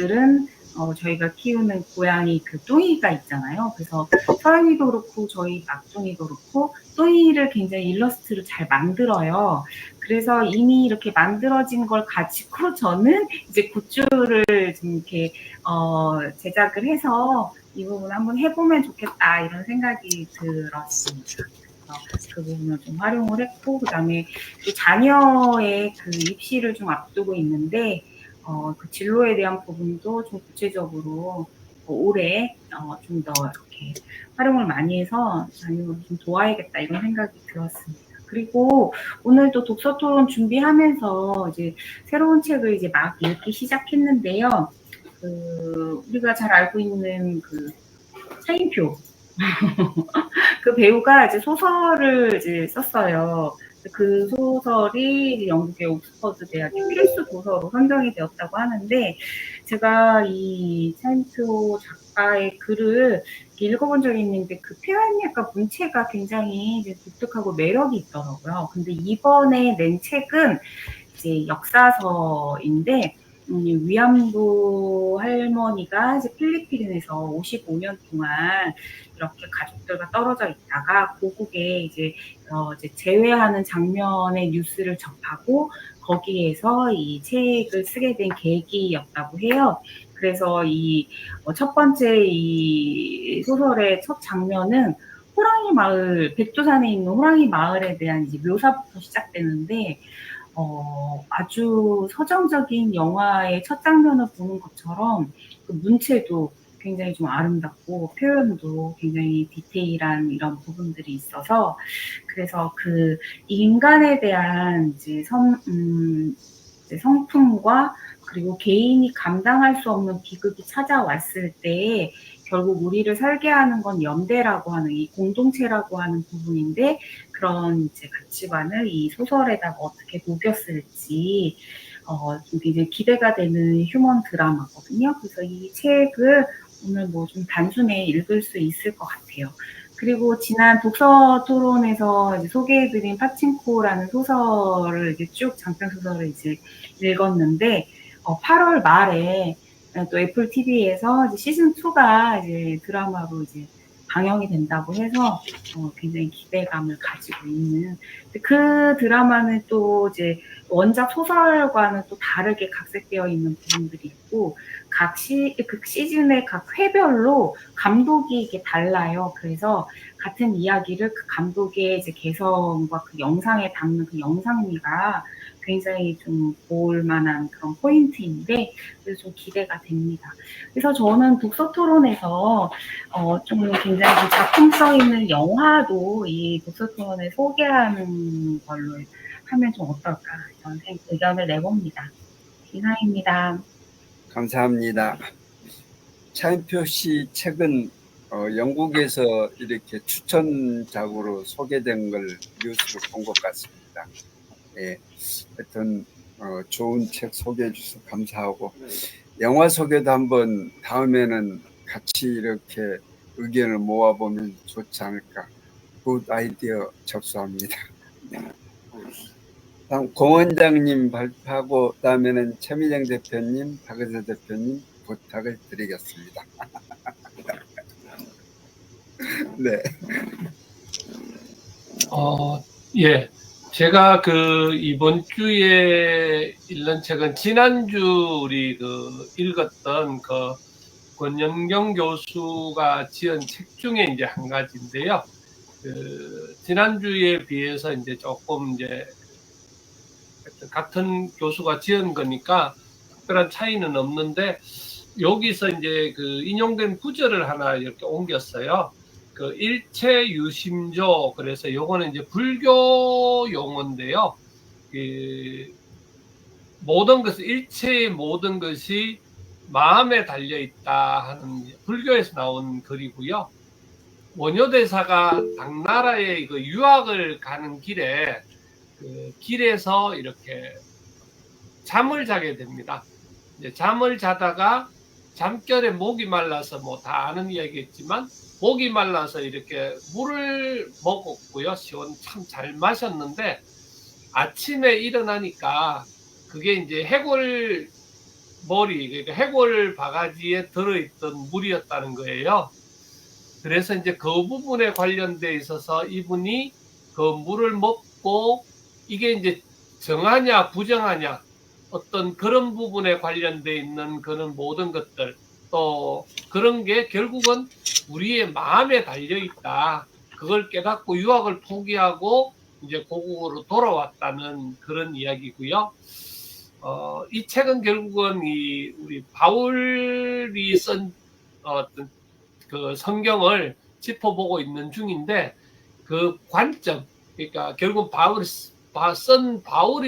친구들은 저희가 키우는 고양이 그 뚱이가 있잖아요. 그래서 서연이도 그렇고 저희 막둥이도 그렇고 뚱이를 굉장히 일러스트를 잘 만들어요. 그래서 이미 이렇게 만들어진 걸 가지고 저는 이제 굿즈를 좀 이렇게 제작을 해서 이 부분 한번 해보면 좋겠다 이런 생각이 들었습니다. 그래서 그 부분을 좀 활용을 했고, 그다음에 또 자녀의 그 입시를 좀 앞두고 있는데 그 진로에 대한 부분도 좀 구체적으로 올해 좀 더 이렇게 활용을 많이 해서 자녀를 좀 도와야겠다 이런 생각이 들었습니다. 그리고 오늘 또 독서 토론 준비하면서 이제 새로운 책을 이제 막 읽기 시작했는데요. 우리가 잘 알고 있는 그 차인표 그 배우가 이제 소설을 이제 썼어요. 그 소설이 영국의 옥스퍼드 대학의 필수 도서로 선정이 되었다고 하는데, 제가 이 차인표 작가의 글을 읽어본 적이 있는데 그 표현력과 문체가 굉장히 이제 독특하고 매력이 있더라고요. 근데 이번에 낸 책은 이제 역사서인데, 위안부 할머니가 이제 필리핀에서 55년 동안 이렇게 가족들과 떨어져 있다가 고국에 이제 재회하는 장면의 뉴스를 접하고 거기에서 이 책을 쓰게 된 계기였다고 해요. 그래서 이 첫 번째 이 소설의 첫 장면은 호랑이 마을, 백두산에 있는 호랑이 마을에 대한 이제 묘사부터 시작되는데, 아주 서정적인 영화의 첫 장면을 보는 것처럼 그 문체도 굉장히 좀 아름답고 표현도 굉장히 디테일한 이런 부분들이 있어서, 그래서 그 인간에 대한 이제 성품과 그리고 개인이 감당할 수 없는 비극이 찾아왔을 때 결국 우리를 살게 하는 건 연대라고 하는 이 공동체라고 하는 부분인데, 그런 이제 가치관을 이 소설에다가 어떻게 녹였을지 좀 굉장히 기대가 되는 휴먼 드라마거든요. 그래서 이 책을 오늘 뭐 좀 단순히 읽을 수 있을 것 같아요. 그리고 지난 독서 토론에서 이제 소개해드린 파친코라는 소설을 이제 쭉 장편 소설을 이제 읽었는데, 8월 말에 또 애플 TV에서 이제 시즌 2가 이제 드라마로 이제 방영이 된다고 해서 굉장히 기대감을 가지고 있는. 그 드라마는 또 이제 원작 소설과는 또 다르게 각색되어 있는 부분들이 있고, 그 시즌의 각 회별로 감독이 이게 달라요. 그래서 같은 이야기를 그 감독의 이제 개성과 그 영상에 담는 그 영상미가 굉장히 좀 볼만한 그런 포인트인데, 그래서 좀 기대가 됩니다. 그래서 저는 독서 토론에서 좀 굉장히 좀 작품성 있는 영화도 이 독서 토론에 소개하는 걸로 하면 좀 어떨까 이런 의견을 내봅니다. 이상입니다. 감사합니다. 차인표 씨 책은 영국에서 이렇게 추천작으로 소개된 걸 뉴스로 본 것 같습니다. 예, 하여튼 좋은 책 소개해 주셔서 감사하고, 영화 소개도 한번 다음에는 같이 이렇게 의견을 모아보면 좋지 않을까. 굿 아이디어 접수합니다. 다음 공 원장님 발표하고 다음에는 최미정 대표님, 박은서 대표님 부탁을 드리겠습니다. 네. 예. 제가 이번 주에 읽는 책은 지난주 우리 읽었던 권연경 교수가 지은 책 중에 이제 한 가지인데요. 지난주에 비해서 이제 조금 이제 같은 교수가 지은 거니까 특별한 차이는 없는데, 여기서 이제 인용된 구절을 하나 이렇게 옮겼어요. 일체 유심조, 그래서 요거는 이제 불교 용어인데요. 모든 것은, 일체의 모든 것이 마음에 달려 있다 하는 불교에서 나온 글이고요. 원효대사가 당나라에 유학을 가는 길에 길에서 이렇게 잠을 자게 됩니다. 이제 잠을 자다가 잠결에 목이 말라서 뭐 다 아는 이야기겠지만, 목이 말라서 이렇게 물을 먹었고요. 참 잘 마셨는데 아침에 일어나니까 그게 이제 해골 머리, 그러니까 해골 바가지에 들어있던 물이었다는 거예요. 그래서 이제 그 부분에 관련돼 있어서 이분이 그 물을 먹고 이게 이제 정하냐 부정하냐 어떤 그런 부분에 관련돼 있는 그런 모든 것들, 또 그런 게 결국은 우리의 마음에 달려 있다. 그걸 깨닫고 유학을 포기하고 이제 고국으로 돌아왔다는 그런 이야기고요. 이 책은 결국은 우리 바울이 쓴 어떤 그 성경을 짚어보고 있는 중인데, 그 관점, 그러니까 결국 바울이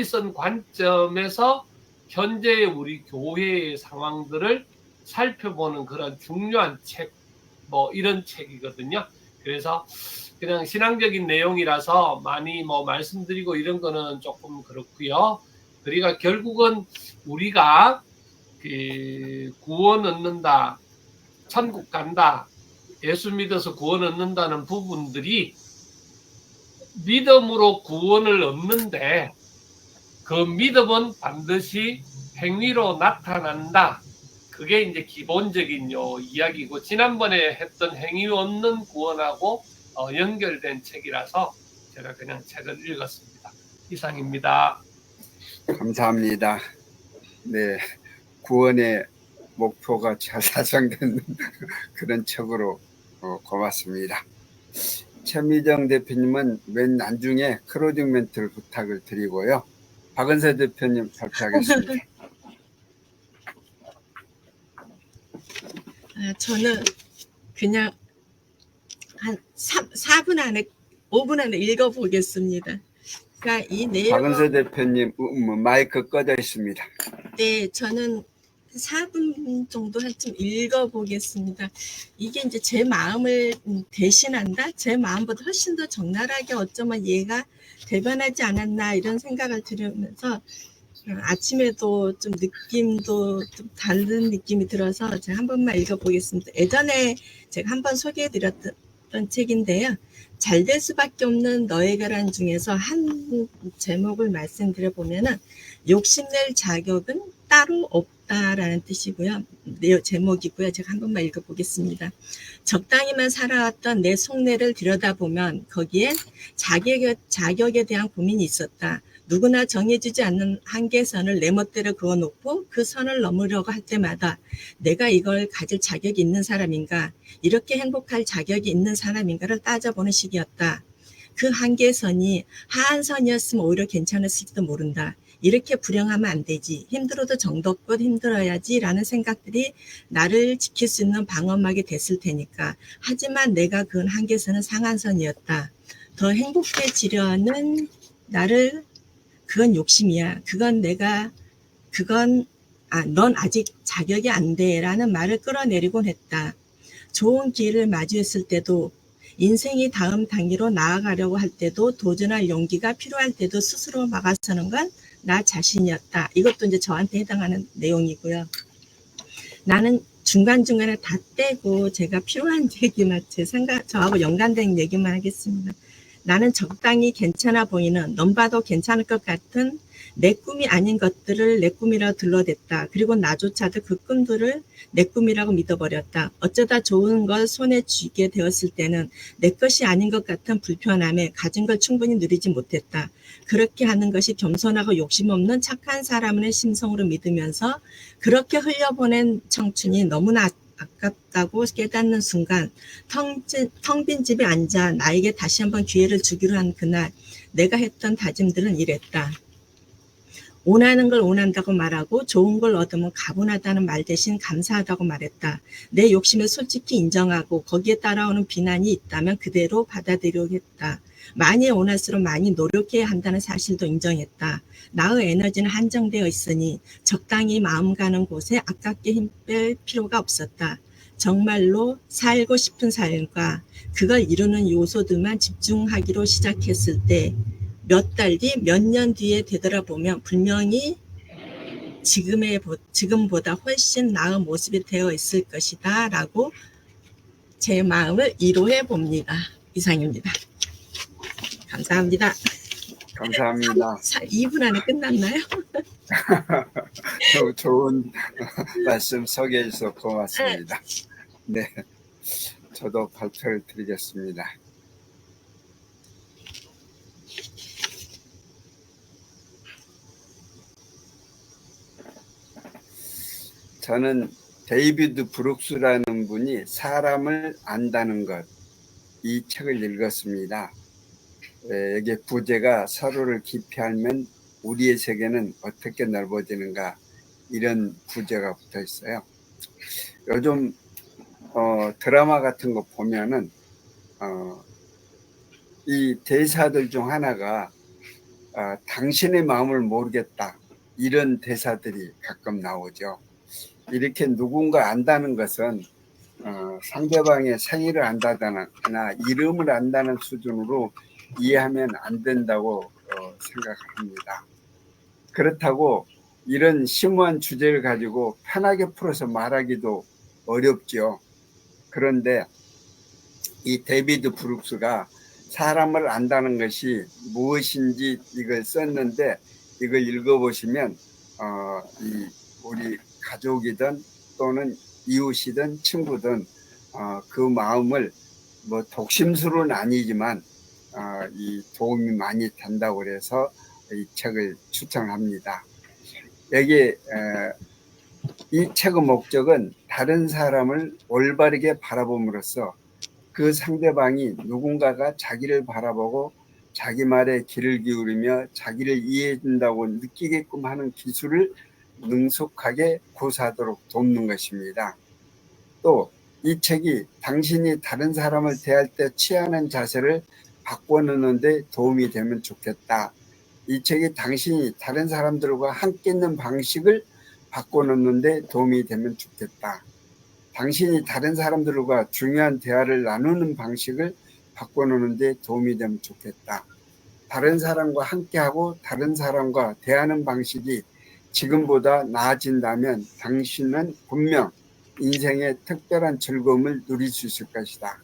쓴 관점에서 현재의 우리 교회의 상황들을 살펴보는 그런 중요한 책, 뭐 이런 책이거든요. 그래서 그냥 신앙적인 내용이라서 많이 뭐 말씀드리고 이런 거는 조금 그렇고요. 그러니까 결국은 우리가 그 구원 얻는다, 천국 간다, 예수 믿어서 구원 얻는다는 부분들이 믿음으로 구원을 얻는데, 그 믿음은 반드시 행위로 나타난다. 그게 이제 기본적인 이야기고, 지난번에 했던 행위 없는 구원하고 연결된 책이라서 제가 그냥 책을 읽었습니다. 이상입니다. 감사합니다. 네, 구원의 목표가 잘 달성된 그런 책으로 고맙습니다. 최미정 대표님은 맨 나중에 클로징 멘트를 부탁을 드리고요. 박은세 대표님 발표하겠습니다. 저는 그냥 한 4분 안에 5분 안에 읽어보겠습니다. 그러니까 이 내용, 박은세 대표님 마이크 꺼져 있습니다. 네, 저는 4분 정도 한쯤 읽어보겠습니다. 이게 이제 제 마음을 대신한다? 제 마음보다 훨씬 더 적나라하게 어쩌면 얘가 대변하지 않았나 이런 생각을 들으면서 아침에도 좀 느낌도 좀 다른 느낌이 들어서 제가 한 번만 읽어보겠습니다. 예전에 제가 한번 소개해드렸던 책인데요. 잘 될 수밖에 없는 너에게란 중에서 한 제목을 말씀드려보면은 욕심낼 자격은 따로 없다라는 뜻이고요. 제목이고요. 제가 한 번만 읽어보겠습니다. 적당히만 살아왔던 내 속내를 들여다보면 거기에 자격에 대한 고민이 있었다. 누구나 정해지지 않는 한계선을 내 멋대로 그어놓고 그 선을 넘으려고 할 때마다 내가 이걸 가질 자격이 있는 사람인가, 이렇게 행복할 자격이 있는 사람인가를 따져보는 시기였다. 그 한계선이 하한선이었으면 오히려 괜찮았을지도 모른다. 이렇게 불행하면 안 되지. 힘들어도 정도껏 힘들어야지 라는 생각들이 나를 지킬 수 있는 방어막이 됐을 테니까. 하지만 내가 그은 한계선은 상한선이었다. 더 행복해지려는 그건 욕심이야. 넌 아직 자격이 안 돼 라는 말을 끌어내리곤 했다. 좋은 기회를 마주했을 때도, 인생이 다음 단계로 나아가려고 할 때도, 도전할 용기가 필요할 때도 스스로 막아서는 건 나 자신이었다. 이것도 이제 저한테 해당하는 내용이고요. 나는 중간중간에 다 떼고 제가 필요한 얘기만, 저하고 연관된 얘기만 하겠습니다. 나는 적당히 괜찮아 보이는, 넌 봐도 괜찮을 것 같은 내 꿈이 아닌 것들을 내 꿈이라고 둘러댔다. 그리고 나조차도 그 꿈들을 내 꿈이라고 믿어버렸다. 어쩌다 좋은 걸 손에 쥐게 되었을 때는 내 것이 아닌 것 같은 불편함에 가진 걸 충분히 누리지 못했다. 그렇게 하는 것이 겸손하고 욕심 없는 착한 사람의 심성으로 믿으면서 그렇게 흘려보낸 청춘이 너무나 아깝다고 깨닫는 순간 텅 빈 집에 앉아 나에게 다시 한번 기회를 주기로 한 그날 내가 했던 다짐들은 이랬다. 원하는 걸 원한다고 말하고 좋은 걸 얻으면 가분하다는 말 대신 감사하다고 말했다. 내 욕심을 솔직히 인정하고 거기에 따라오는 비난이 있다면 그대로 받아들이겠다. 많이 원할수록 많이 노력해야 한다는 사실도 인정했다. 나의 에너지는 한정되어 있으니 적당히 마음 가는 곳에 아깝게 힘 뺄 필요가 없었다. 정말로 살고 싶은 삶과 그걸 이루는 요소들만 집중하기로 시작했을 때 몇 달 뒤, 몇 년 뒤에 되돌아보면 분명히 지금보다 훨씬 나은 모습이 되어 있을 것이다 라고 제 마음을 위로해 봅니다. 이상입니다. 감사합니다. 감사합니다. 2분 안에 끝났나요? 좋은 말씀 소개해 주셔서 고맙습니다. 네, 저도 발표를 드리겠습니다. 저는 데이비드 브룩스라는 분이 사람을 안다는 것, 이 책을 읽었습니다. 여기 부제가 서로를 깊이 알면 우리의 세계는 어떻게 넓어지는가, 이런 부제가 붙어 있어요. 요즘 드라마 같은 거 보면은 이 대사들 중 하나가 당신의 마음을 모르겠다, 이런 대사들이 가끔 나오죠. 이렇게 누군가 안다는 것은 상대방의 생일을 안다거나 이름을 안다는 수준으로 이해하면 안 된다고 생각합니다. 그렇다고 이런 심오한 주제를 가지고 편하게 풀어서 말하기도 어렵죠. 그런데 이 데이비드 브룩스가 사람을 안다는 것이 무엇인지 이걸 썼는데, 이걸 읽어보시면 우리 가족이든 또는 이웃이든 친구든 그 마음을 뭐 독심술은 아니지만 이 도움이 많이 된다고 그래서 이 책을 추천합니다. 여기 이 책의 목적은 다른 사람을 올바르게 바라봄으로써 그 상대방이 누군가가 자기를 바라보고 자기 말에 귀를 기울이며 자기를 이해해 준다고 느끼게끔 하는 기술을 능숙하게 구사하도록 돕는 것입니다. 또 이 책이 당신이 다른 사람을 대할 때 취하는 자세를 바꿔놓는 데 도움이 되면 좋겠다. 이 책이 당신이 다른 사람들과 함께 있는 방식을 바꿔놓는 데 도움이 되면 좋겠다. 당신이 다른 사람들과 중요한 대화를 나누는 방식을 바꿔놓는 데 도움이 되면 좋겠다. 다른 사람과 함께하고 다른 사람과 대하는 방식이 지금보다 나아진다면 당신은 분명 인생의 특별한 즐거움을 누릴 수 있을 것이다.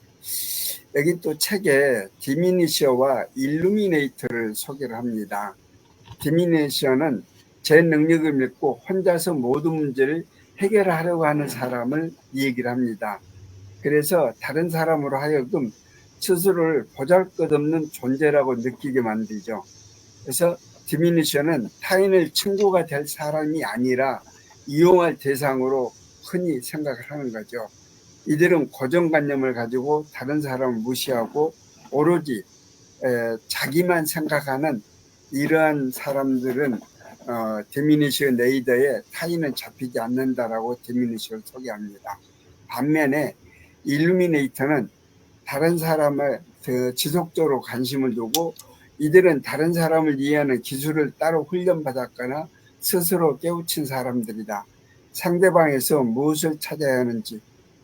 여기 또 책에 디미니셔와 일루미네이터를 소개를 합니다. 디미니셔는 제 능력을 믿고 혼자서 모든 문제를 해결하려고 하는 사람을 얘기를 합니다. 그래서 다른 사람으로 하여금 스스로를 보잘것없는 존재라고 느끼게 만들죠. 그래서 디미니셔는 타인을 친구가 될 사람이 아니라 이용할 대상으로 흔히 생각을 하는 거죠. 이들은 고정관념을 가지고 다른 사람을 무시하고 오로지 자기만 생각하는 이러한 사람들은 디미니셔 네이더에 타인은 잡히지 않는다라고 디미니셔를 소개합니다. 반면에 일루미네이터는 다른 사람을 지속적으로 관심을 두고 이들은 다른 사람을 이해하는 기술을 따로 훈련받았거나 스스로 깨우친 사람들이다. 상대방에서 무엇을 찾아야 하는지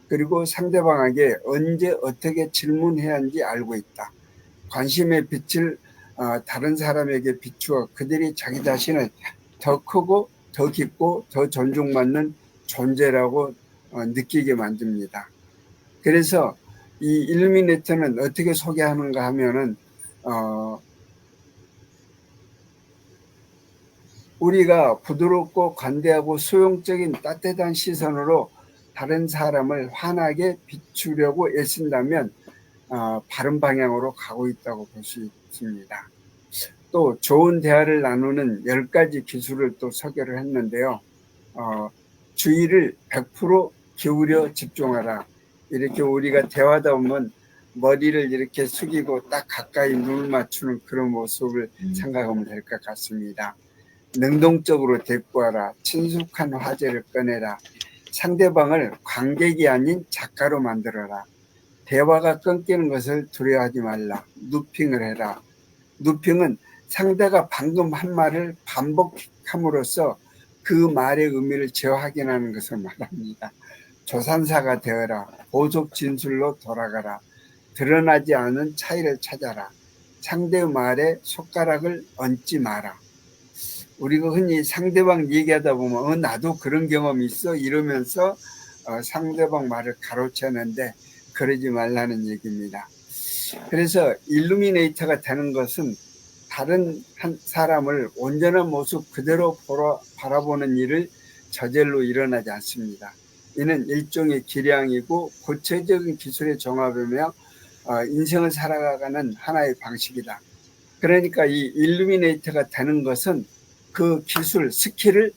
그리고 상대방에게 언제 어떻게 질문해야 하는지 알고 있다. 관심의 빛을 다른 사람에게 비추어 그들이 자기 자신을 더 크고 더 깊고 더 존중받는 존재라고 느끼게 만듭니다. 그래서 이 일루미네이터는 어떻게 소개하는가 하면은 우리가 부드럽고 관대하고 수용적인 따뜻한 시선으로 다른 사람을 환하게 비추려고 애쓴다면 바른 방향으로 가고 있다고 볼 수 있습니다. 또 좋은 대화를 나누는 10가지 기술을 또 소개를 했는데요. 주의를 100% 기울여 집중하라. 이렇게 우리가 대화하다 보면 머리를 이렇게 숙이고 딱 가까이 눈을 맞추는 그런 모습을 생각하면 될 것 같습니다. 능동적으로 대꾸하라. 친숙한 화제를 꺼내라. 상대방을 관객이 아닌 작가로 만들어라. 대화가 끊기는 것을 두려워하지 말라. 누핑을 해라. 누핑은 상대가 방금 한 말을 반복함으로써 그 말의 의미를 재확인하는 것을 말합니다. 조산사가 되어라. 보석 진술로 돌아가라. 드러나지 않은 차이를 찾아라. 상대의 말에 손가락을 얹지 마라. 우리가 흔히 상대방 얘기하다 보면 나도 그런 경험이 있어 이러면서 상대방 말을 가로채는데 그러지 말라는 얘기입니다. 그래서 일루미네이터가 되는 것은 다른 한 사람을 온전한 모습 그대로 바라보는 일을 저절로 일어나지 않습니다. 이는 일종의 기량이고 구체적인 기술의 종합이며 인생을 살아가는 하나의 방식이다. 그러니까 이 일루미네이터가 되는 것은 그 기술, 스킬을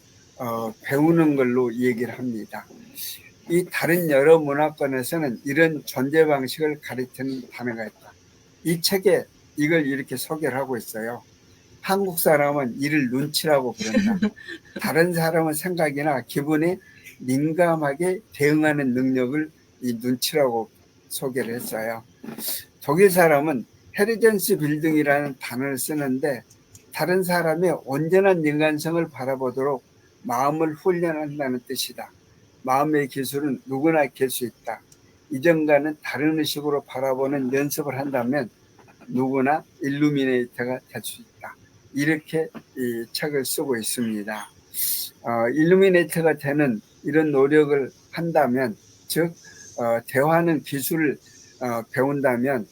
배우는 걸로 얘기를 합니다. 이 다른 여러 문화권에서는 이런 존재 방식을 가리키는 단어가 있다. 이 책에 이걸 이렇게 소개를 하고 있어요. 한국 사람은 이를 눈치라고 부른다. 다른 사람의 생각이나 기분에 민감하게 대응하는 능력을 이 눈치라고 소개를 했어요. 독일 사람은 헤리전스 빌딩이라는 단어를 쓰는데 다른 사람의 온전한 인간성을 바라보도록 마음을 훈련한다는 뜻이다. 마음의 기술은 누구나 익힐 수 있다. 이전과는 다른 의식으로 바라보는 연습을 한다면 누구나 일루미네이터가 될 수 있다. 이렇게 이 책을 쓰고 있습니다. 일루미네이터가 되는 이런 노력을 한다면, 즉 대화하는 기술을 배운다면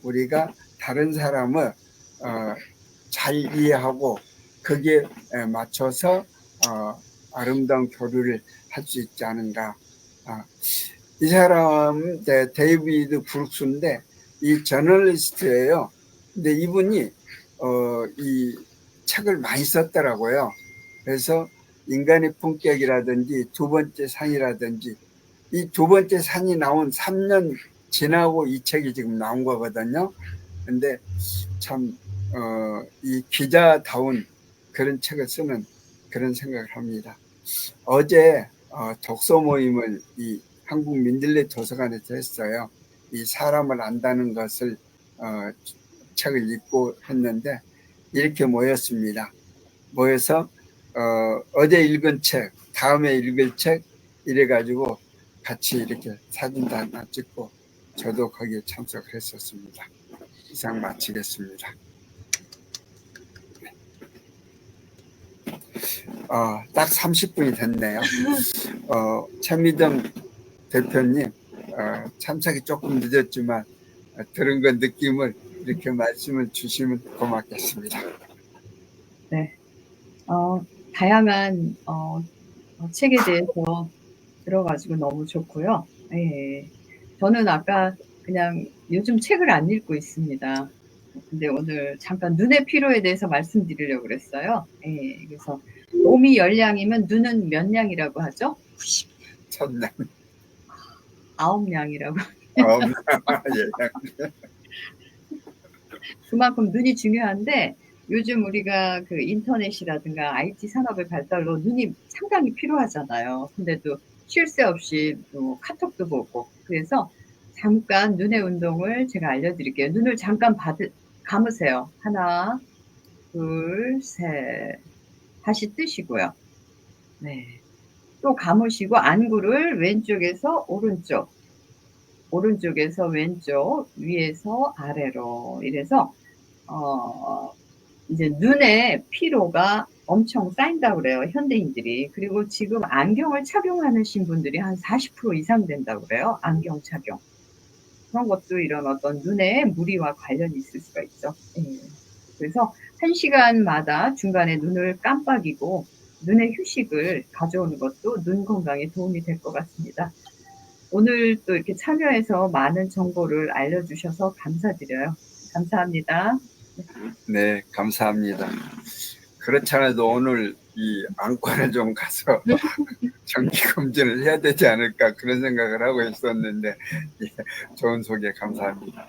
우리가 다른 사람을 잘 이해하고 거기에 맞춰서 아름다운 교류를 할 수 있지 않은가. 이 사람 데이비드 브룩스인데 이 저널리스트예요. 근데 이분이 이 책을 많이 썼더라고요. 그래서 인간의 품격이라든지 두 번째 산이라든지 이 두 번째 산이 나온 3년 지나고 이 책이 지금 나온 거거든요. 근데 참 이 기자다운 그런 책을 쓰는 그런 생각을 합니다. 어제 독서 모임을 이 한국 민들레 도서관에서 했어요. 이 사람을 안다는 것을 책을 읽고 했는데 이렇게 모였습니다. 모여서 어제 읽은 책, 다음에 읽을 책 이래가지고 같이 이렇게 사진도 하나 찍고 저도 거기에 참석을 했었습니다. 이상 마치겠습니다. 딱 30분이 됐네요. 최미정 대표님 참석이 조금 늦었지만 들은 그 느낌을 이렇게 말씀을 주시면 고맙겠습니다. 네, 다양한 책에 대해서 들어가지고 너무 좋고요. 예, 저는 아까 그냥 요즘 책을 안 읽고 있습니다. 근데 오늘 잠깐 눈의 피로에 대해서 말씀드리려고 그랬어요. 예, 그래서 몸이 10량이면 눈은 몇 량이라고 하죠? 1000량. 9량이라고. 예. 그만큼 눈이 중요한데 요즘 우리가 그 인터넷이라든가 IT 산업의 발달로 눈이 상당히 필요하잖아요. 근데도 쉴 새 없이 또 카톡도 보고 그래서 잠깐 눈의 운동을 제가 알려드릴게요. 눈을 잠깐 감으세요. 하나, 둘, 셋. 다시 뜨시고요. 네. 또 감으시고 안구를 왼쪽에서 오른쪽, 오른쪽에서 왼쪽, 위에서 아래로 이래서 이제 눈에 피로가 엄청 쌓인다고 그래요. 현대인들이. 그리고 지금 안경을 착용하신 분들이 한 40% 이상 된다고 그래요. 안경 착용. 그런 것도 이런 어떤 눈의 무리와 관련이 있을 수가 있죠. 그래서 1시간마다 중간에 눈을 깜빡이고 눈의 휴식을 가져오는 것도 눈 건강에 도움이 될 것 같습니다. 오늘 또 이렇게 참여해서 많은 정보를 알려주셔서 감사드려요. 감사합니다. 네, 감사합니다. 그렇지 않아도 오늘 이 안과를 좀 가서 정기검진을 해야 되지 않을까 그런 생각을 하고 있었는데 예, 좋은 소개 감사합니다.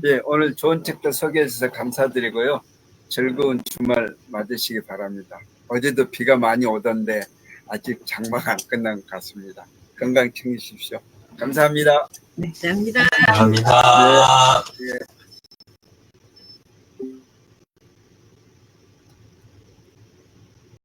예, 오늘 좋은 책도 소개해 주셔서 감사드리고요. 즐거운 주말 맞으시기 바랍니다. 어제도 비가 많이 오던데 아직 장마가 안 끝난 것 같습니다. 건강 챙기십시오. 감사합니다. 네, 감사합니다. 감사합니다. 네.